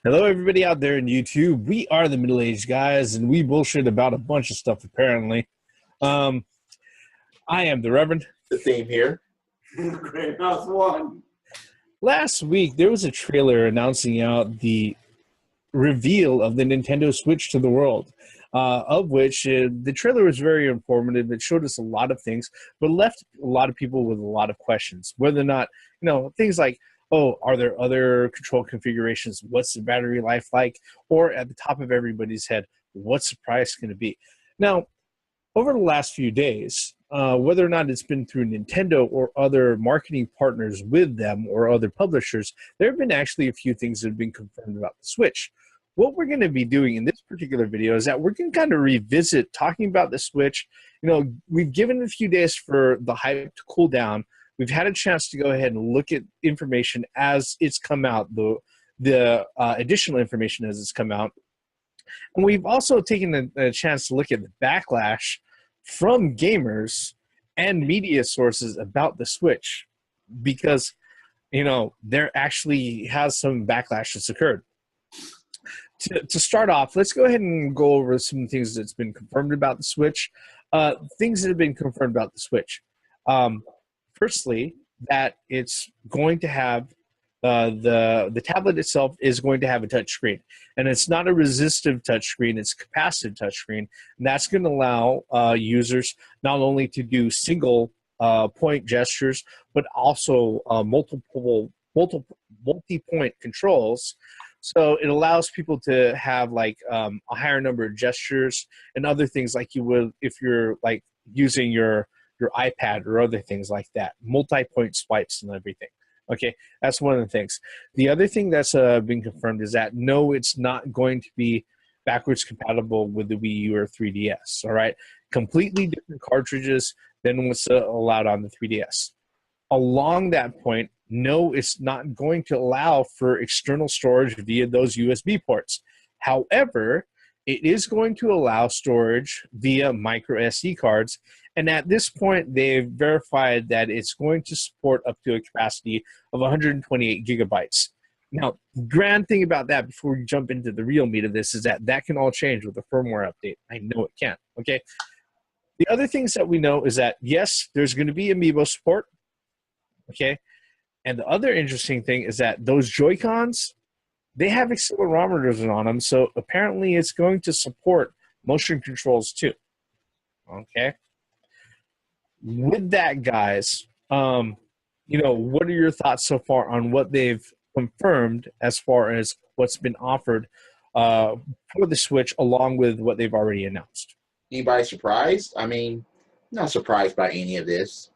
Hello, everybody out there in YouTube. We are the middle-aged guys, and we bullshit about a bunch of stuff, apparently. I am the Reverend. The theme here. Great House One. Last week, there was a trailer announcing out the reveal of the Nintendo Switch to the world, of which the trailer was very informative. It showed us a lot of things, but left a lot of people with a lot of questions. Whether or not, things like, oh, are there other control configurations? What's the battery life like? Or at the top of everybody's head, what's the price going to be? Now, over the last few days, whether or not it's been through Nintendo or other marketing partners with them or other publishers, there have been actually a few things that have been confirmed about the Switch. What we're going to be doing in this particular video is that we're going to kind of revisit talking about the Switch. We've given it a few days for the hype to cool down. We've had a chance to go ahead and look at information as it's come out, the additional information as it's come out. And we've also taken a chance to look at the backlash from gamers and media sources about the Switch because, there actually has some backlash that's occurred. To start off, let's go ahead and go over some things that's been confirmed about the Switch. Things that have been confirmed about the Switch. Firstly, that it's going to have the tablet itself is going to have a touch screen, and it's not a resistive touch screen, it's a capacitive touch screen, and that's going to allow users not only to do single point gestures, but also multi-point controls. So it allows people to have like a higher number of gestures and other things like you would if you're like using your iPad or other things like that, multi-point swipes and everything. Okay, that's one of the things. The other thing that's been confirmed is that no, it's not going to be backwards compatible with the Wii U or 3DS, all right? Completely different cartridges than what's allowed on the 3DS. Along that point, no, it's not going to allow for external storage via those USB ports. However, it is going to allow storage via micro SD cards. And at this point, they've verified that it's going to support up to a capacity of 128 gigabytes. Now, the grand thing about that before we jump into the real meat of this is that can all change with a firmware update. I know it can, okay? The other things that we know is that, yes, there's going to be Amiibo support, okay? And the other interesting thing is that those Joy-Cons, they have accelerometers on them, so apparently it's going to support motion controls too, okay? With that, guys, what are your thoughts so far on what they've confirmed as far as what's been offered for the Switch along with what they've already announced? Anybody surprised? I mean, not surprised by any of this.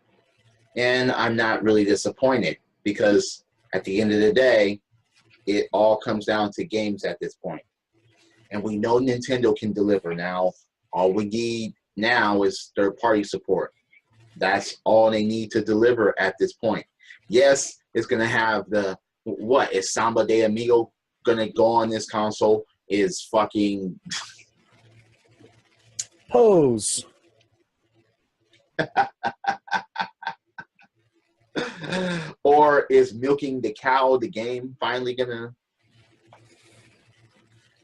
And I'm not really disappointed because at the end of the day, it all comes down to games at this point. And we know Nintendo can deliver now. All we need now is third-party support. That's all they need to deliver at this point. Yes, it's going to have is Samba de Amigo going to go on this console? Is fucking... Pose. Or is Milking the Cow the game finally going to...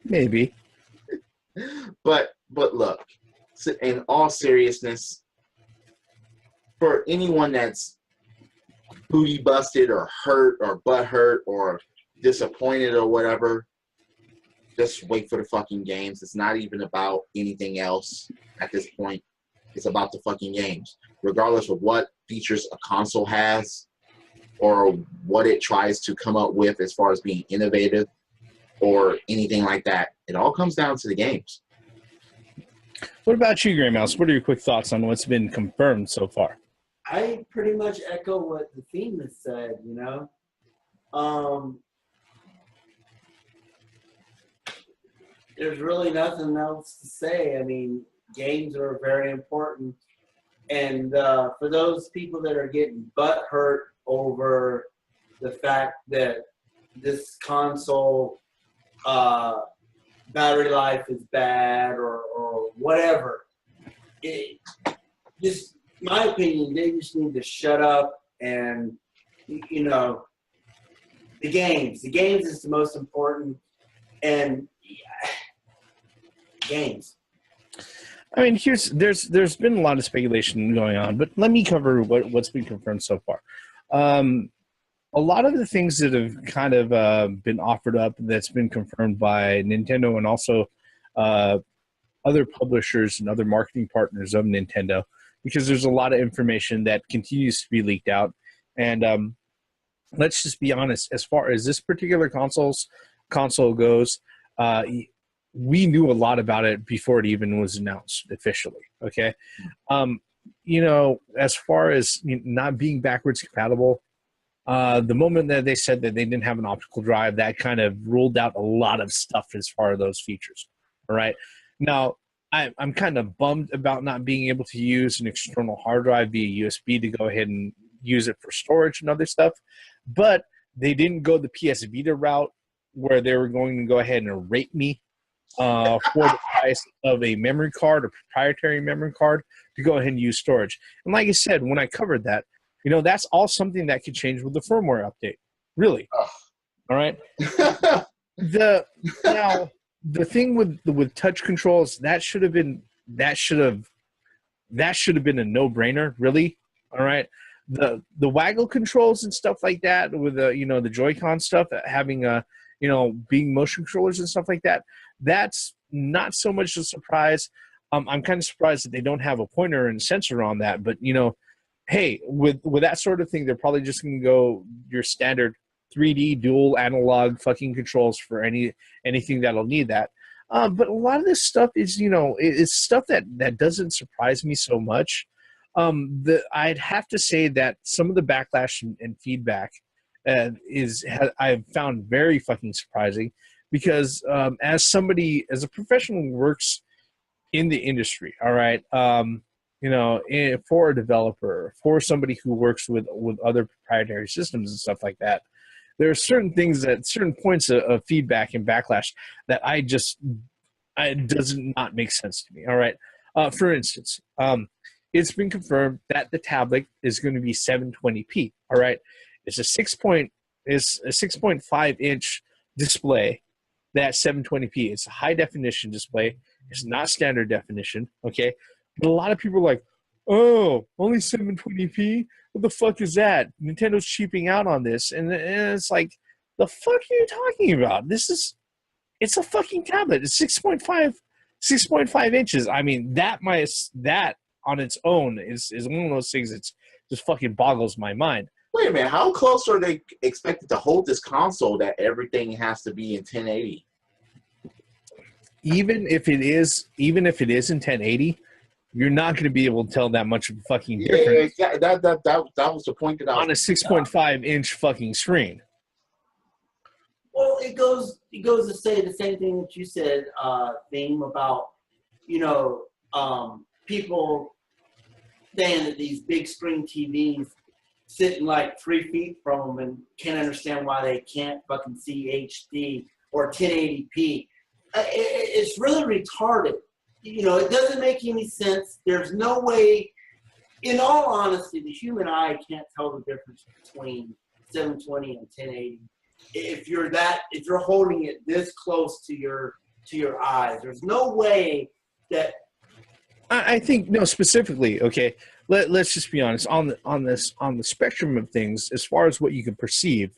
Maybe. But look, in all seriousness, for anyone that's booty busted or hurt or butt hurt or disappointed or whatever, just wait for the fucking games. It's not even about anything else at this point. It's about the fucking games. Regardless of what features a console has or what it tries to come up with as far as being innovative or anything like that, it all comes down to the games. What about you, Grey Mouse? What are your quick thoughts on what's been confirmed so far? I pretty much echo what the theme has said, There's really nothing else to say. I mean, games are very important. And for those people that are getting butt hurt over the fact that this console battery life is bad or whatever, my opinion, they just need to shut up and, the games. The games is the most important. And games. I mean, there's been a lot of speculation going on, but let me cover what's been confirmed so far. A lot of the things that have kind of been offered up that's been confirmed by Nintendo and also other publishers and other marketing partners of Nintendo, because there's a lot of information that continues to be leaked out. And let's just be honest, as far as this particular console goes, we knew a lot about it before it even was announced officially. Okay. As far as not being backwards compatible, the moment that they said that they didn't have an optical drive, that kind of ruled out a lot of stuff as far as those features. All right. Now, I'm kind of bummed about not being able to use an external hard drive via USB to go ahead and use it for storage and other stuff. But they didn't go the PS Vita route where they were going to go ahead and rate me for the price of a memory card, a proprietary memory card, to go ahead and use storage. And like I said, when I covered that, that's all something that could change with the firmware update. Really. All right. The thing with touch controls, that should have been a no-brainer, really. All right. The waggle controls and stuff like that with the Joy-Con stuff, having being motion controllers and stuff like that, that's not so much a surprise. I'm kind of surprised that they don't have a pointer and sensor on that, but hey, with that sort of thing, they're probably just going to go your standard 3D dual analog fucking controls for anything that'll need that. But a lot of this stuff is, it's stuff that doesn't surprise me so much. I'd have to say that some of the backlash and feedback I've found very fucking surprising, because as a professional who works in the industry, all right, for a developer, for somebody who works with other proprietary systems and stuff like that, there are certain points of feedback and backlash that it does not make sense to me. All right. For instance, it's been confirmed that the tablet is going to be 720p. All right. It's a 6.5 inch display. That's 720p. It's a high definition display. It's not standard definition. Okay. But a lot of people are like, oh, only 720p? What the fuck is that? Nintendo's cheaping out on this. And it's like, the fuck are you talking about? It's a fucking tablet. It's 6.5 inches. I mean, that on its own is one of those things that just fucking boggles my mind. Wait a minute. How close are they expected to hold this console that everything has to be in 1080? Even if it is in 1080, you're not going to be able to tell that much of a fucking difference. Yeah, that was the point that I was on a 6.5 inch fucking screen. Well, it goes to say the same thing that you said, theme about people saying that these big screen TVs sitting like 3 feet from them and can't understand why they can't fucking see HD or 1080p. It's really retarded. It doesn't make any sense. There's no way, in all honesty, the human eye can't tell the difference between 720 and 1080. If you're holding it this close to your eyes, there's no way that. I think specifically. Okay, let's just be honest on the spectrum of things. As far as what you can perceive,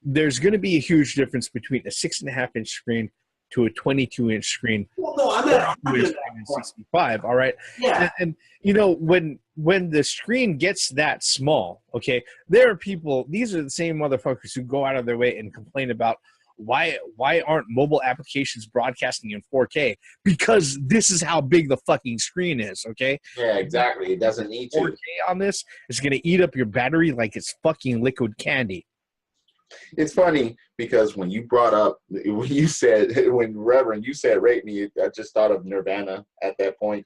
there's going to be a huge difference between a 6.5 inch screen to a 22 inch screen. Well, no, I'm not arguing that 65. All right. Yeah. And when the screen gets that small, okay, there are people. These are the same motherfuckers who go out of their way and complain about why aren't mobile applications broadcasting in 4K? Because this is how big the fucking screen is. Okay. Yeah, exactly. It doesn't need to. 4K on this is going to eat up your battery like it's fucking liquid candy. It's funny because when you said rate me, I just thought of Nirvana at that point.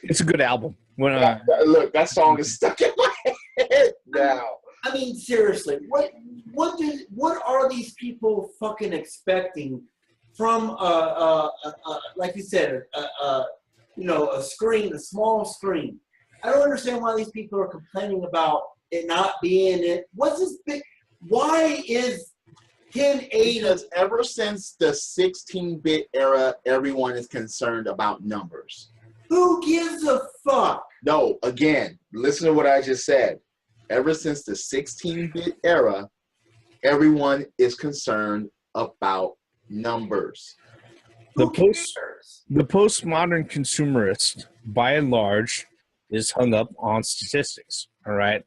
It's a good album. Look, that song is stuck in my head now. I mean, seriously, what are these people fucking expecting from like you said, a screen, a small screen? I don't understand why these people are complaining about it not being it. What's this big? Why is 1080. Because ever since the 16-bit era, everyone is concerned about numbers. Who gives a fuck? No, again, listen to what I just said. Ever since the 16-bit era, everyone is concerned about numbers. The Who cares? postmodern consumerist, by and large, is hung up on statistics. All right,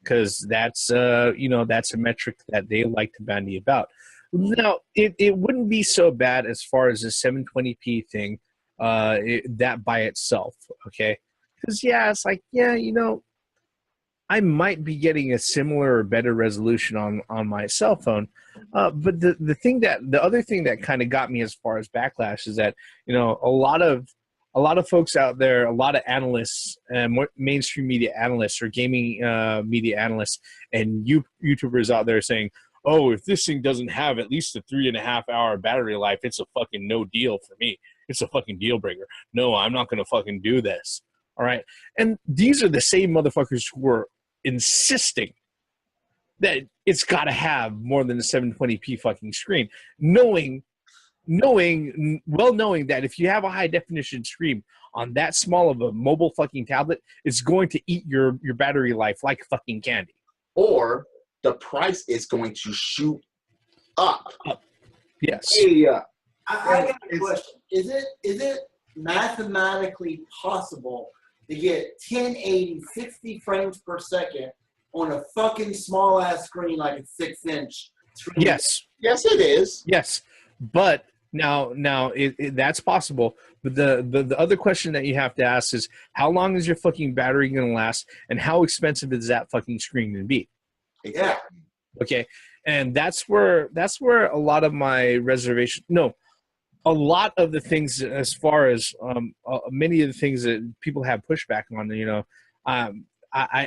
because that's that's a metric that they like to bandy about. Now, it wouldn't be so bad as far as the 720p thing, that by itself. Okay, because it's like I might be getting a similar or better resolution on my cell phone. But the other thing that kind of got me as far as Backlash is that, a lot of folks out there, a lot of analysts and mainstream media analysts or gaming media analysts and YouTubers out there saying, oh, if this thing doesn't have at least a 3.5 hour battery life, it's a fucking no deal for me. It's a fucking deal breaker. No, I'm not going to fucking do this. All right. And these are the same motherfuckers who were insisting that it's got to have more than a 720p fucking screen, knowing that if you have a high definition screen on that small of a mobile fucking tablet, it's going to eat your battery life like fucking candy. Or the price is going to shoot up. Yes. Hey, I got a question. Is it mathematically possible to get 1080 60 frames per second on a fucking small ass screen like a 6-inch screen? Yes. Yes, it is. Yes. But now that's possible. But the other question that you have to ask is, how long is your fucking battery going to last, and how expensive is that fucking screen going to be? Exactly. Okay. And that's where a lot of my reservation. No. A lot of the things, as far as many of the things that people have pushback on,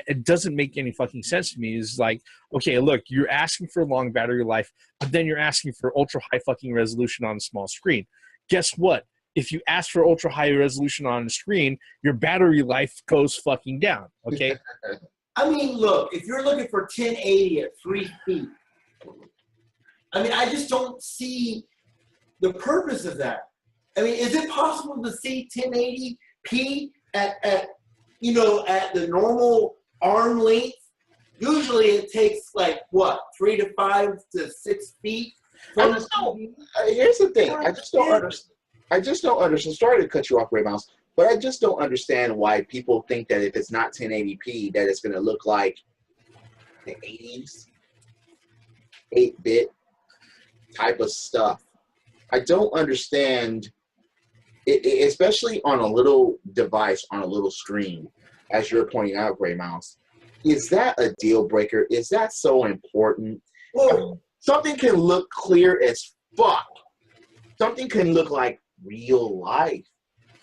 it doesn't make any fucking sense to me. Is like, okay, look, you're asking for long battery life, but then you're asking for ultra high fucking resolution on a small screen. Guess what? If you ask for ultra high resolution on a screen, your battery life goes fucking down. Okay. I mean, look, if you're looking for 1080 at 3 feet, I mean, I just don't see the purpose of that. I mean, is it possible to see 1080p at the normal arm length? Usually it takes like what, 3 to 5 to 6 feet? I just don't. Here's the thing. I just don't understand. Sorry to cut you off, Ray Mouse, but I just don't understand why people think that if it's not 1080p, that it's going to look like the 80s, 8-bit type of stuff. I don't understand, especially on a little device, on a little screen, as you're pointing out, Gray Mouse. Is that a deal breaker? Is that so important? Well, I mean, something can look clear as fuck. Something can look like real life.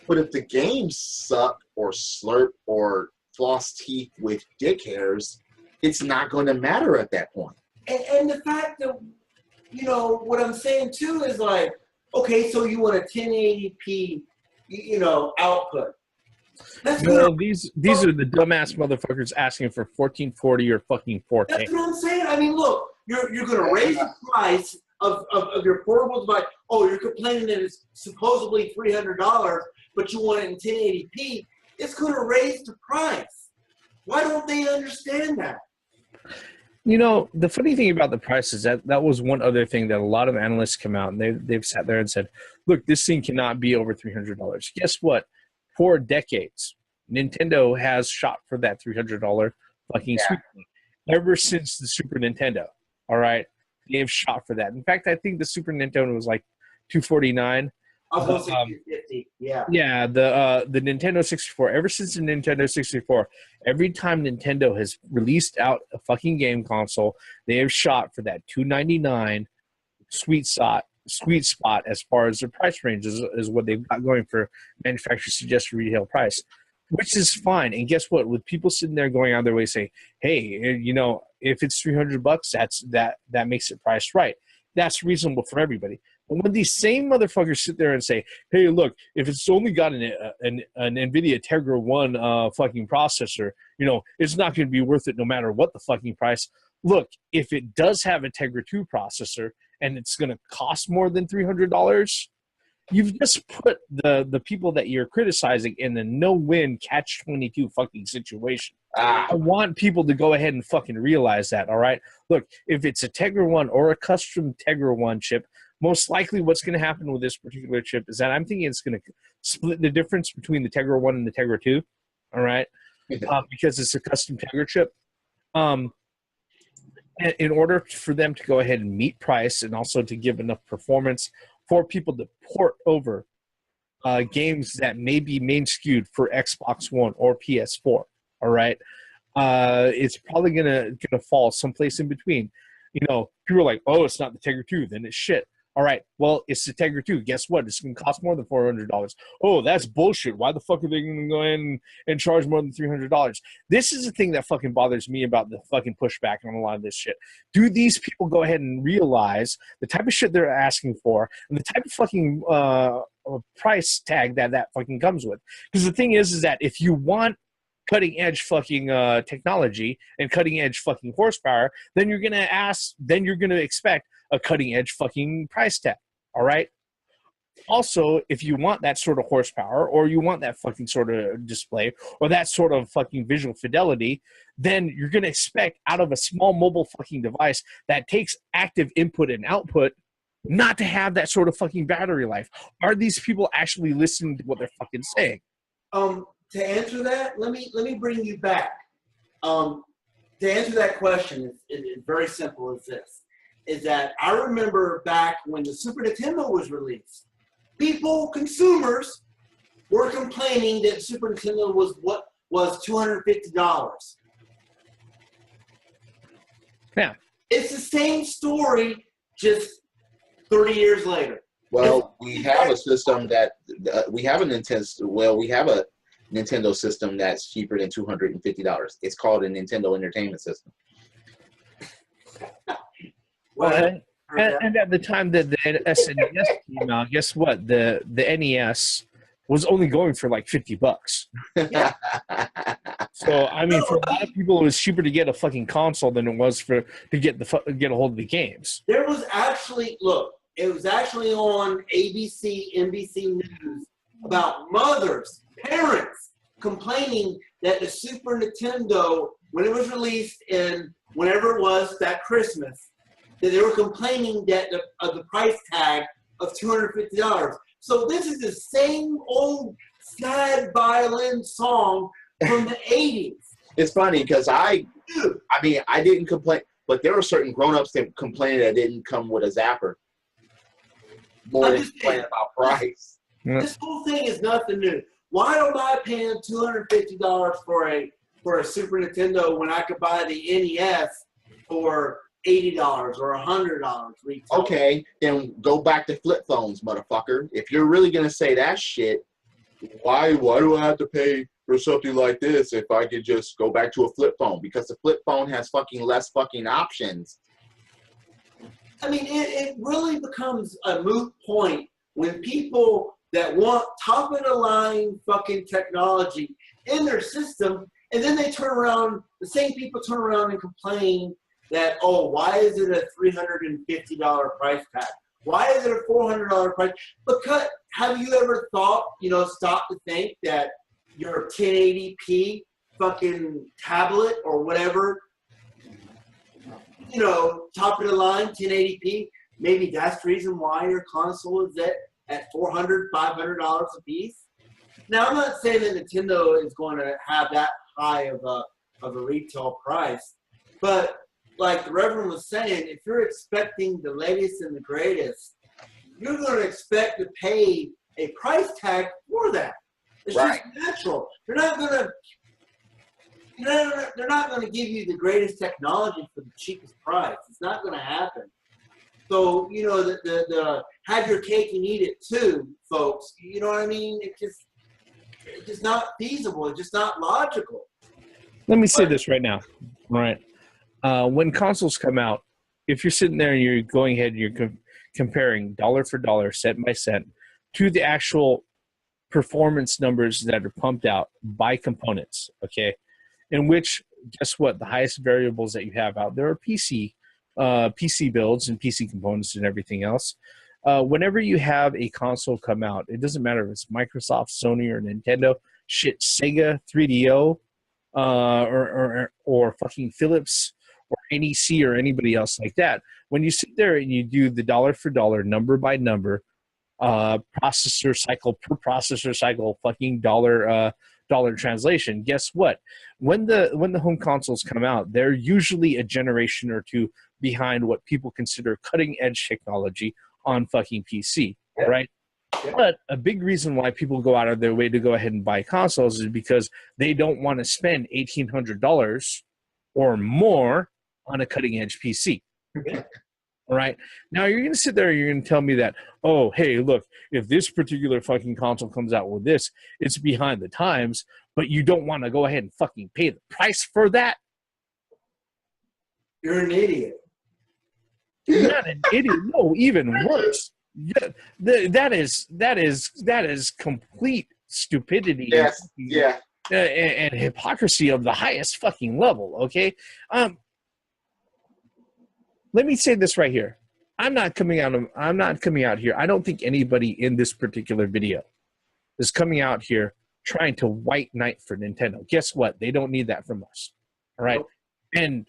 But if the games suck or slurp or floss teeth with dick hairs, it's not going to matter at that point. and the fact that, what I'm saying too is like, okay, so you want a 1080p, output. That's These are the dumbass motherfuckers asking for 1440 or fucking 4K. That's what I'm saying. I mean, look, you're going to raise the price of your portable device. Oh, you're complaining that it's supposedly $300, but you want it in 1080p. It's going to raise the price. Why don't they understand that? The funny thing about the price is that was one other thing that a lot of analysts come out and they've sat there and said, look, this thing cannot be over $300. Guess what? For decades, Nintendo has shot for that $300 fucking sweet thing. Ever since the Super Nintendo, all right? They've shot for that. In fact, I think the Super Nintendo was like $249. I was going to say $250, yeah. Yeah, the Nintendo 64, ever since the Nintendo 64, every time Nintendo has released out a fucking game console, they have shot for that $299 sweet spot as far as their price range is what they've got going for manufacturer suggested retail price, which is fine. And guess what? With people sitting there going out of their way saying, hey, if it's $300, that makes it priced right. That's reasonable for everybody. But when these same motherfuckers sit there and say, hey, look, if it's only got an NVIDIA Tegra 1 fucking processor, it's not going to be worth it no matter what the fucking price. Look, if it does have a Tegra 2 processor and it's going to cost more than $300, you've just put the people that you're criticizing in a no-win catch-22 fucking situation. I want people to go ahead and fucking realize that, all right? Look, if it's a Tegra 1 or a custom Tegra 1 chip, most likely what's going to happen with this particular chip is that I'm thinking it's going to split the difference between the Tegra 1 and the Tegra 2, all right? Because it's a custom Tegra chip. In order for them to go ahead and meet price and also to give enough performance for people to port over games that may be main skewed for Xbox One or PS4, all right? It's probably gonna fall someplace in between. You know, people are like, oh, it's not the Tegra 2, then it's shit. All right, well, it's the Tegra 2. Guess what? It's going to cost more than $400. Oh, that's bullshit. Why the fuck are they going to go in and charge more than $300? This is the thing that fucking bothers me about the fucking pushback on a lot of this shit. Do these people go ahead and realize the type of shit they're asking for and the type of fucking price tag that fucking comes with? Because the thing is that if you want cutting edge fucking technology and cutting edge fucking horsepower, then you're gonna expect a cutting edge fucking price tag. All right. Also, if you want that sort of horsepower or you want that fucking sort of display or that sort of fucking visual fidelity, then you're gonna expect out of a small mobile fucking device that takes active input and output not to have that sort of fucking battery life. Are these people actually listening to what they're fucking saying? To answer that, let me bring you back. To answer that question, it's very simple as this. Is that I remember back when the Super Nintendo was released, consumers, were complaining that Super Nintendo was $250. Yeah. It's the same story, just 30 years later. Well, we have a system that we have a Nintendo system that's cheaper than $250. It's called a Nintendo Entertainment System. Well, and at the time that the SNES came out, guess what? The NES was only going for like $50. Yeah. So I mean, for a lot of people, it was cheaper to get a fucking console than it was to get a hold of the games. There was actually it was actually on ABC, NBC News about parents complaining that the Super Nintendo, when it was released in whenever it was that Christmas, that they were complaining that of the price tag of $250. So this is the same old sad violin song from the 80s. It's funny because I didn't complain, but there were certain grown-ups that complained that it didn't come with a zapper. More than complaining about price. This whole thing is nothing new. Why am I paying $250 for a Super Nintendo when I could buy the NES for $80 or $100 retail? Okay, then go back to flip phones, motherfucker. If you're really gonna say that shit, why do I have to pay for something like this if I could just go back to a flip phone? Because the flip phone has fucking less fucking options. I mean, it really becomes a moot point when people that want top-of-the-line fucking technology in their system, and then the same people turn around and complain that, oh, why is it a $350 price tag? Why is it a $400 price? Because have you ever thought, stopped to think that your 1080p fucking tablet or whatever, top of the line, 1080p, maybe that's the reason why your console is at $400, $500 a piece? Now, I'm not saying that Nintendo is going to have that high of a retail price, but like the Reverend was saying, if you're expecting the latest and the greatest, you're going to expect to pay a price tag for that. It's right. Just natural. They're not going to give you the greatest technology for the cheapest price. It's not going to happen. So, the have your cake and eat it too, folks. You know what I mean? It's just not feasible. It's just not logical. Let me say this right now. All right. When consoles come out, if you're sitting there and you're going ahead and you're comparing dollar for dollar, cent by cent, to the actual performance numbers that are pumped out by components, okay, in which, guess what, the highest variables that you have out there are PC PC builds and PC components and everything else. Whenever you have a console come out, it doesn't matter if it's Microsoft, Sony, or Nintendo, shit, Sega, 3DO, or fucking Philips, or NEC, or anybody else like that. When you sit there and you do the dollar for dollar, number by number, processor cycle per processor cycle, fucking dollar translation, guess what? When the home consoles come out, they're usually a generation or two behind what people consider cutting edge technology on fucking PC, right? Yeah. But a big reason why people go out of their way to go ahead and buy consoles is because they don't want to spend $1,800 or more on a cutting edge PC. Yeah. All right. Now you're going to sit there and you're going to tell me that, oh, hey, look, if this particular fucking console comes out with this, it's behind the times, but you don't want to go ahead and fucking pay the price for that. You're an idiot. You're not an idiot. No, even worse. That is complete stupidity. Yes. Yeah. And hypocrisy of the highest fucking level. Okay. Let me say this right here. I'm not coming out here. I don't think anybody in this particular video is coming out here trying to white knight for Nintendo. Guess what? They don't need that from us. All right. Nope. And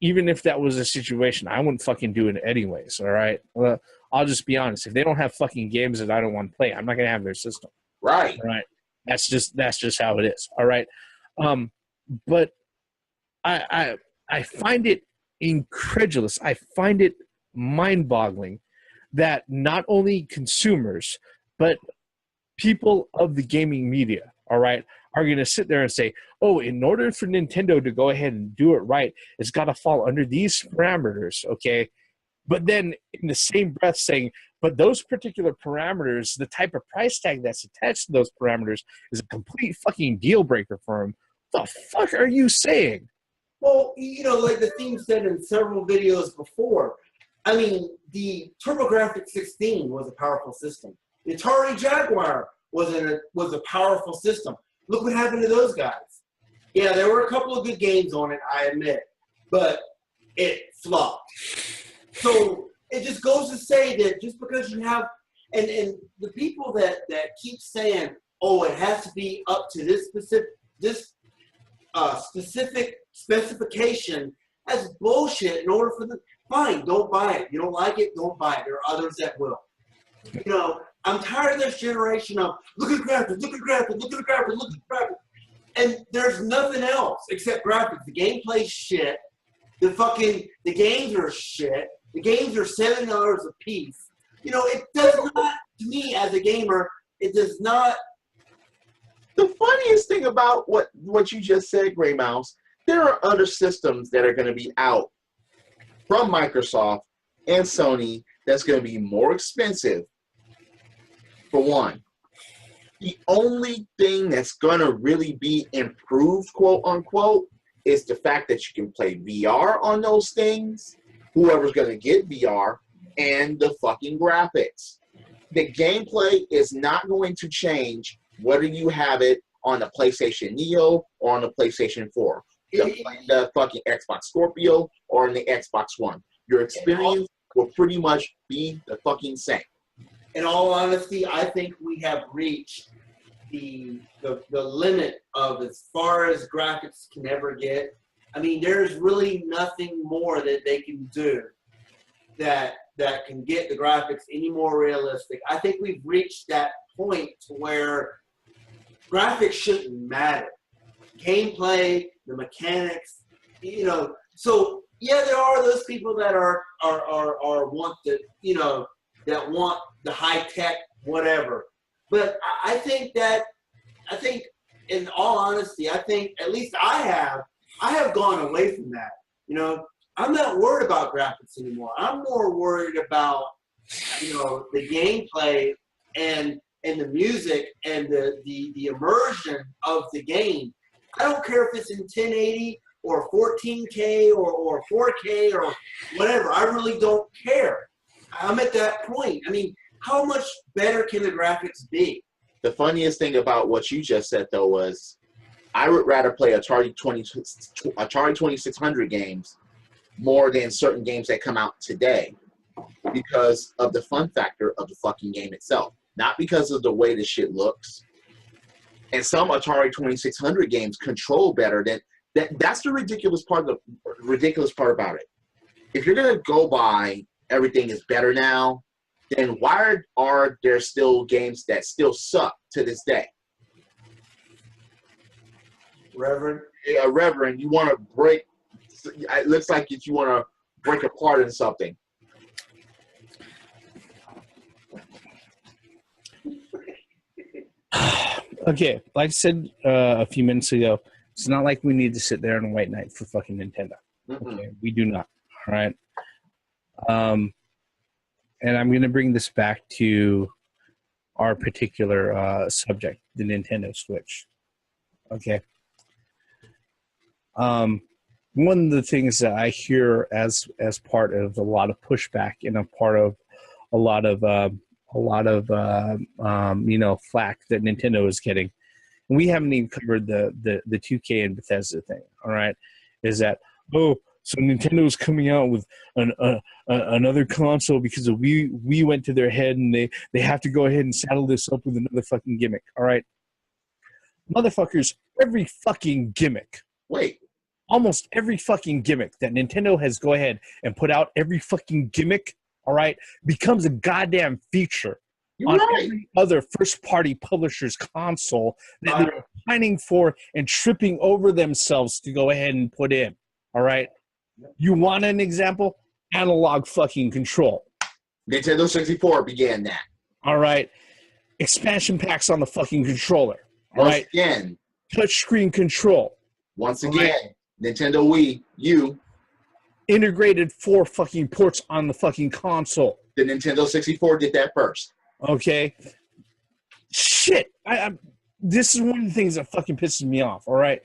even if that was a situation, I wouldn't fucking do it anyways. All right. Well, I'll just be honest. If they don't have fucking games that I don't want to play, I'm not going to have their system. Right. All right. That's just how it is. All right. But I find it incredulous. I find it mind-boggling that not only consumers, but people of the gaming media, all right, are going to sit there and say, oh, in order for Nintendo to go ahead and do it right, it's got to fall under these parameters, okay? But then in the same breath saying, but those particular parameters, the type of price tag that's attached to those parameters is a complete fucking deal breaker for them. What the fuck are you saying? Well, you know, like the theme said in several videos before, I mean, the TurboGrafx 16 was a powerful system. The Atari Jaguar was a powerful system. Look what happened to those guys. Yeah, there were a couple of good games on it, I admit, but it flopped. So it just goes to say that just because you have, and the people that keep saying, oh, it has to be up to this specific specification, that's bullshit. In order for the fine, don't buy it. You don't like it, don't buy it. There are others that will. You know, I'm tired of this generation of look at graphics, look at graphics, look at graphics, look at graphics. And there's nothing else except graphics. The gameplay's shit. The games are shit. The games are $7 a piece. You know, it does not, to me as a gamer, it does not. The funniest thing about what you just said, Gray Mouse, there are other systems that are going to be out from Microsoft and Sony that's going to be more expensive. For one, the only thing that's going to really be improved, quote unquote, is the fact that you can play VR on those things, whoever's going to get VR, and the fucking graphics. The gameplay is not going to change whether you have it on the PlayStation Neo or on the Playstation 4, the fucking Xbox Scorpio or on the Xbox One. Your experience will pretty much be the fucking same. In all honesty, I think we have reached the limit of as far as graphics can ever get. I mean, there's really nothing more that they can do that can get the graphics any more realistic. I think we've reached that point to where graphics shouldn't matter. Gameplay, the mechanics, you know. So yeah, there are those people that are want the, you know, that want the high tech whatever. But I think in all honesty, I think at least I have gone away from that. You know, I'm not worried about graphics anymore. I'm more worried about, you know, the gameplay and the music and the immersion of the game. I don't care if it's in 1080 or 14K or 4K or whatever. I really don't care. I'm at that point. I mean, how much better can the graphics be? The funniest thing about what you just said, though, was I would rather play Atari 2600 games more than certain games that come out today because of the fun factor of the fucking game itself, not because of the way the shit looks. And some Atari 2600 games control better than that. That's the ridiculous part about it. If you're gonna go by everything is better now, then why are there still games that still suck to this day? Reverend? Yeah, Reverend, you want to break. It looks like you want to break apart in something. Okay, like I said a few minutes ago, it's not like we need to sit there and white knight for fucking Nintendo. Okay, we do not. All right. And I'm going to bring this back to our particular subject, the Nintendo Switch. Okay. One of the things that I hear as part of a lot of pushback and a part of a lot of flack that Nintendo is getting, and we haven't even covered the 2K and Bethesda thing. All right, is that so Nintendo is coming out with another console because we went to their head and they have to go ahead and saddle this up with another fucking gimmick. All right, motherfuckers, every fucking gimmick. Wait. Almost every fucking gimmick that Nintendo has go ahead and put out, every fucking gimmick, all right, becomes a goddamn feature on every other first-party publisher's console that they're pining for and tripping over themselves to go ahead and put in, all right? You want an example? Analog fucking control. Nintendo 64 began that. All right. Expansion packs on the fucking controller. All right. Again. Touchscreen control. Once again. Nintendo Wii U. Integrated 4 fucking ports on the fucking console. The Nintendo 64 did that first. Okay. Shit. This is one of the things that fucking pisses me off, all right?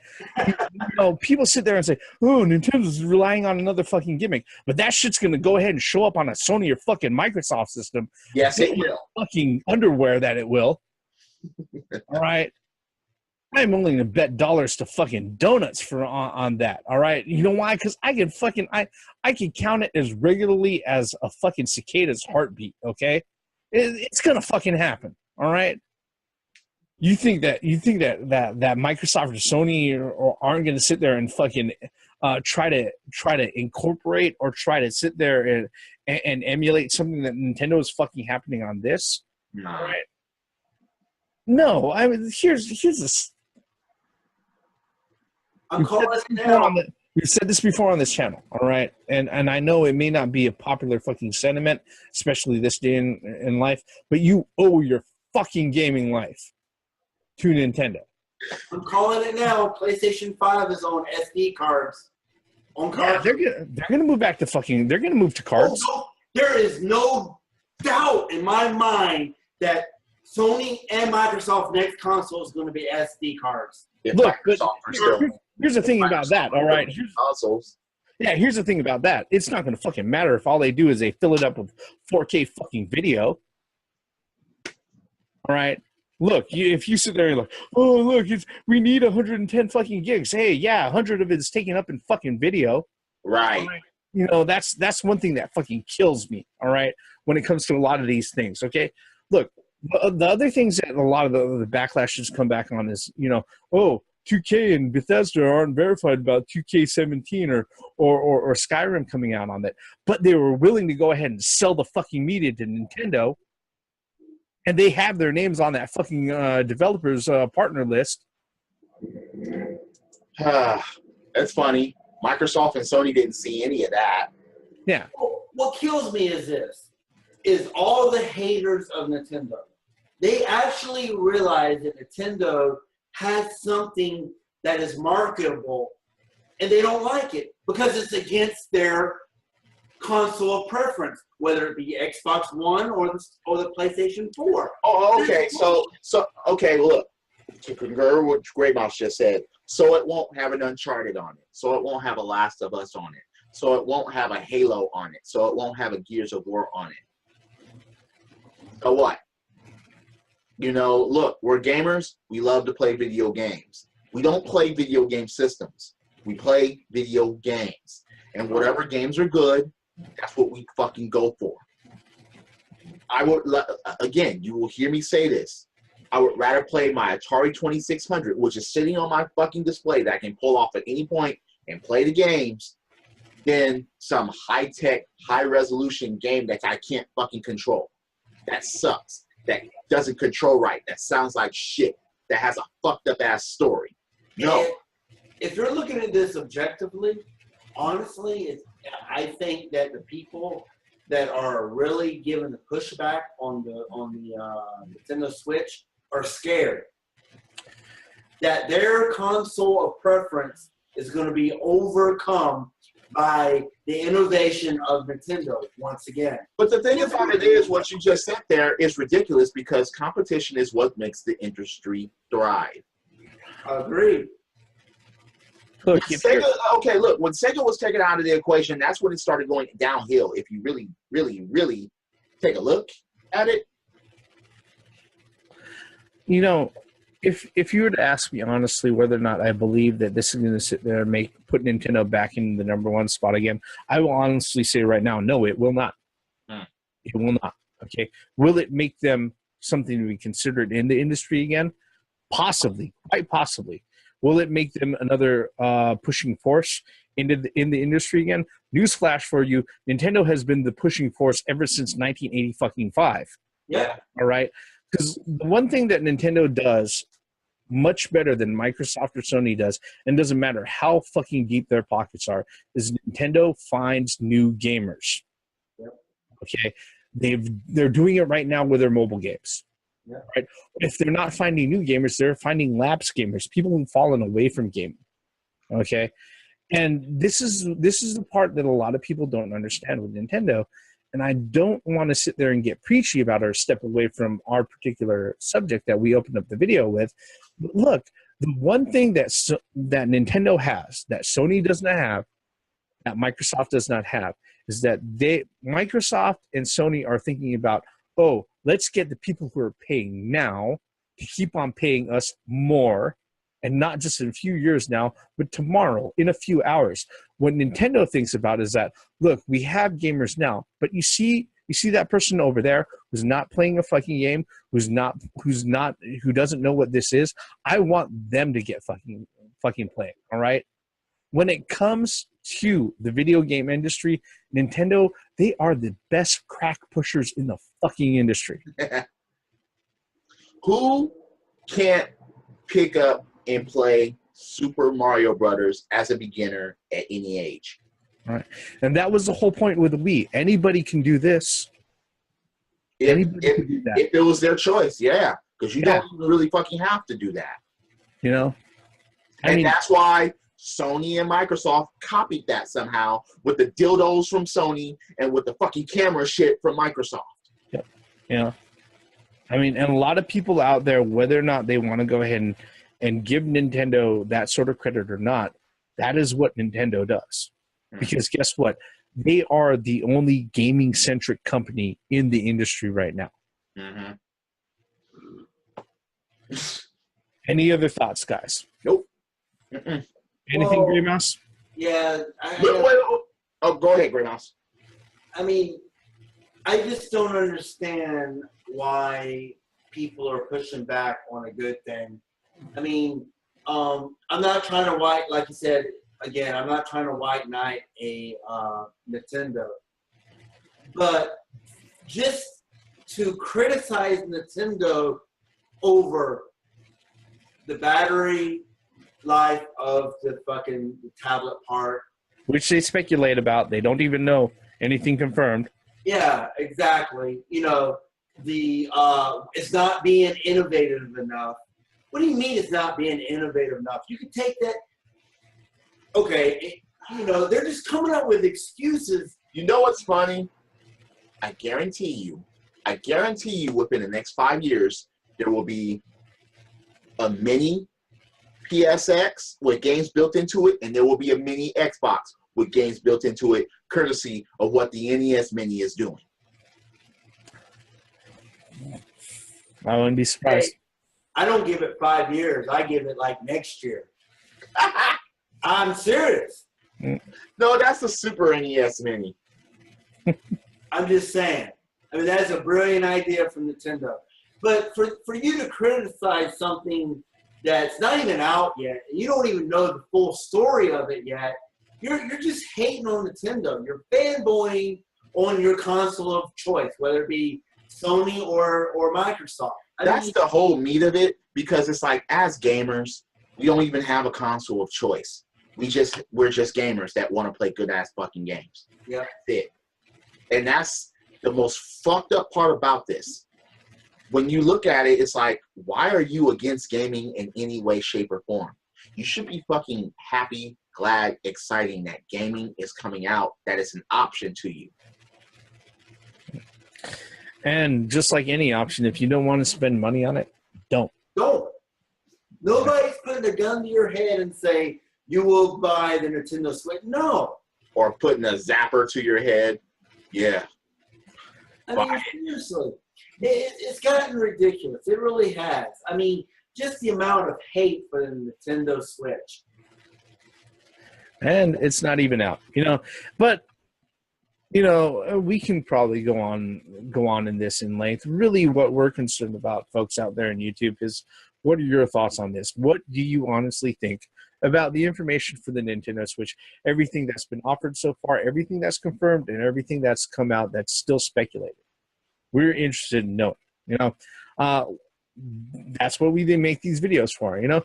People sit there and say, oh, Nintendo's relying on another fucking gimmick. But that shit's going to go ahead and show up on a Sony or fucking Microsoft system. Yes, it will. Fucking underwear that it will. All right? I'm willing to bet dollars to fucking donuts on that. All right, you know why? Because I can count it as regularly as a fucking cicada's heartbeat. Okay, it's gonna fucking happen. All right. You think that Microsoft or Sony aren't gonna sit there and fucking try to incorporate or try to sit there and emulate something that Nintendo is fucking happening on this? No. All right. No, I mean here's this. We've said this before on this channel, all right? And I know it may not be a popular fucking sentiment, especially this day in life, but you owe your fucking gaming life to Nintendo. I'm calling it now. PlayStation 5 is on SD cards. On cards. Yeah, they're gonna move back to fucking. They're gonna move to cards. Oh, no, there is no doubt in my mind that Sony and Microsoft's next console is going to be SD cards. Look, here's the thing about that, all right? Here's the thing about that. It's not going to fucking matter if all they do is they fill it up with 4K fucking video. All right? Look, if you sit there and like, oh, look, we need 110 fucking gigs. Hey, yeah, 100 of it is taken up in fucking video. Right. That's one thing that fucking kills me, all right, when it comes to a lot of these things, okay? Look, the other things that a lot of the backlash has come back on is, 2K and Bethesda aren't verified about 2K17 or Skyrim coming out on that. But they were willing to go ahead and sell the fucking media to Nintendo, and they have their names on that fucking developers partner list. That's funny. Microsoft and Sony didn't see any of that. Yeah. What kills me is all the haters of Nintendo. They actually realize that Nintendo has something that is marketable, and they don't like it because it's against their console of preference, whether it be Xbox One or the PlayStation 4. Oh, okay. So okay, look, to concur with what Great Mouse just said, so it won't have an Uncharted on it, so it won't have a Last of Us on it, so it won't have a Halo on it, so it won't have a Gears of War on it. So what? Look, we're gamers. We love to play video games. We don't play video game systems. We play video games. And whatever games are good, that's what we fucking go for. I would, again, you will hear me say this. I would rather play my Atari 2600, which is sitting on my fucking display that I can pull off at any point and play the games, than some high-tech, high-resolution game that I can't fucking control. That sucks. That doesn't control right. That sounds like shit. That has a fucked-up-ass story. No. And if you're looking at this objectively, honestly, I think that the people that are really giving the pushback on the Nintendo Switch are scared that their console of preference is going to be overcome by the innovation of Nintendo once again. But the thing about it is, what you just said there is ridiculous because competition is what makes the industry thrive. Agreed. Look, Sega, okay, look, when Sega was taken out of the equation, that's when it started going downhill. If you really, really, really take a look at it. You know, if you were to ask me honestly whether or not I believe that this is going to sit there and put Nintendo back in the #1 spot again, I will honestly say right now, no, it will not. It will not. Okay, will it make them something to be considered in the industry again? Possibly, quite possibly. Will it make them another pushing force in the industry again? Newsflash for you: Nintendo has been the pushing force ever since 1985. Yeah. All right. Because the one thing that Nintendo does much better than Microsoft or Sony does, and doesn't matter how fucking deep their pockets are, is Nintendo finds new gamers. Yep. Okay, they're doing it right now with their mobile games. Yeah. Right. If they're not finding new gamers, they're finding lapsed gamers, people who've fallen away from gaming. Okay, and this is the part that a lot of people don't understand with Nintendo. And I don't want to sit there and get preachy about or step away from our particular subject that we opened up the video with. But look, the one thing that Nintendo has that Sony does not have, that Microsoft does not have, is that Microsoft and Sony are thinking about, oh, let's get the people who are paying now to keep on paying us more, and not just in a few years now, but tomorrow, in a few hours. What Nintendo thinks about is that, look, we have gamers now, but you see that person over there who's not playing a fucking game, who doesn't know what this is. I want them to get fucking playing. All right. When it comes to the video game industry, Nintendo, they are the best crack pushers in the fucking industry. Who can't pick up and play Super Mario Brothers as a beginner at any age? All right. And that was the whole point with the Wii. Anybody can do this. If it was their choice, yeah. Because you don't really fucking have to do that. You know? And that's why Sony and Microsoft copied that somehow with the dildos from Sony and with the fucking camera shit from Microsoft. Yep. Yeah. I mean, and a lot of people out there, whether or not they want to go ahead and give Nintendo that sort of credit or not, that is what Nintendo does. Because guess what? They are the only gaming-centric company in the industry right now. Mm-hmm. Any other thoughts, guys? Nope. Anything, Grey Mouse? Yeah. Go ahead, Grey Mouse. I mean, I just don't understand why people are pushing back on a good thing. I mean, I'm not trying to like you said, again, I'm not trying to white knight a Nintendo. But just to criticize Nintendo over the battery life of the fucking tablet part. Which they speculate about. They don't even know anything confirmed. Yeah, exactly. You know, it's not being innovative enough. What do you mean it's not being innovative enough? You can take that. Okay, they're just coming up with excuses. You know what's funny? I guarantee you within the next 5 years, there will be a mini PSX with games built into it, and there will be a mini Xbox with games built into it, courtesy of what the NES Mini is doing. I wouldn't be surprised. Hey, I don't give it 5 years. I give it like next year. I'm serious. No, that's the Super NES Mini. I'm just saying. I mean, that's a brilliant idea from Nintendo. But for you to criticize something that's not even out yet, you don't even know the full story of it yet, you're just hating on Nintendo. You're fanboying on your console of choice, whether it be Sony or Microsoft. That's the whole meat of it, because it's like, as gamers, we don't even have a console of choice. We're just gamers that want to play good ass fucking games. Yeah. That's it. And that's the most fucked up part about this. When you look at it, it's like, why are you against gaming in any way, shape, or form? You should be fucking happy, glad, exciting that gaming is coming out, that it's an option to you. And just like any option, if you don't want to spend money on it, don't. Don't. Nobody's putting a gun to your head and say, you will buy the Nintendo Switch. No. Or putting a zapper to your head. Yeah. I mean, seriously. It's gotten ridiculous. It really has. I mean, just the amount of hate for the Nintendo Switch. And it's not even out, you know. But, you know, we can probably go on in this in length. Really what we're concerned about, folks out there on YouTube, is what are your thoughts on this? What do you honestly think about the information for the Nintendo Switch? Everything that's been offered so far, everything that's confirmed, and everything that's come out that's still speculated. We're interested in knowing, you know. That's what we make these videos for, you know.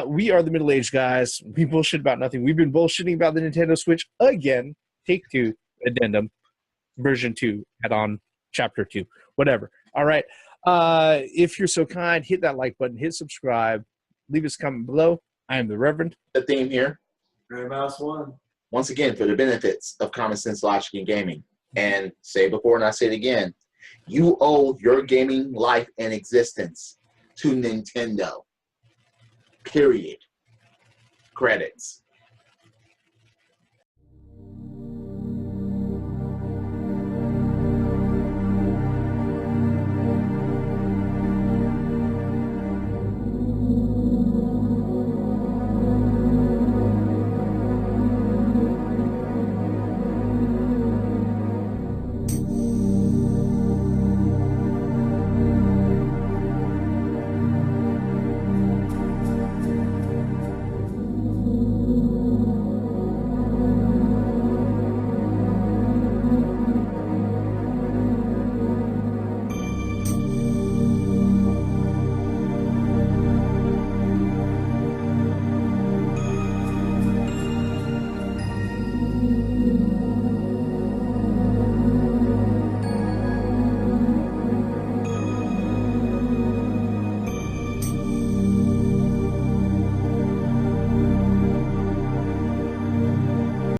We are the middle-aged guys. We bullshit about nothing. We've been bullshitting about the Nintendo Switch again. Take 2, addendum, version 2, add-on, chapter 2, whatever. All right. If you're so kind, hit that like button, hit subscribe, leave us a comment below. I am the Reverend. The theme here. Red Mouse 1. Once again, for the benefits of common sense, logic, and gaming. And say before and I say it again, you owe your gaming life and existence to Nintendo. Period. Credits.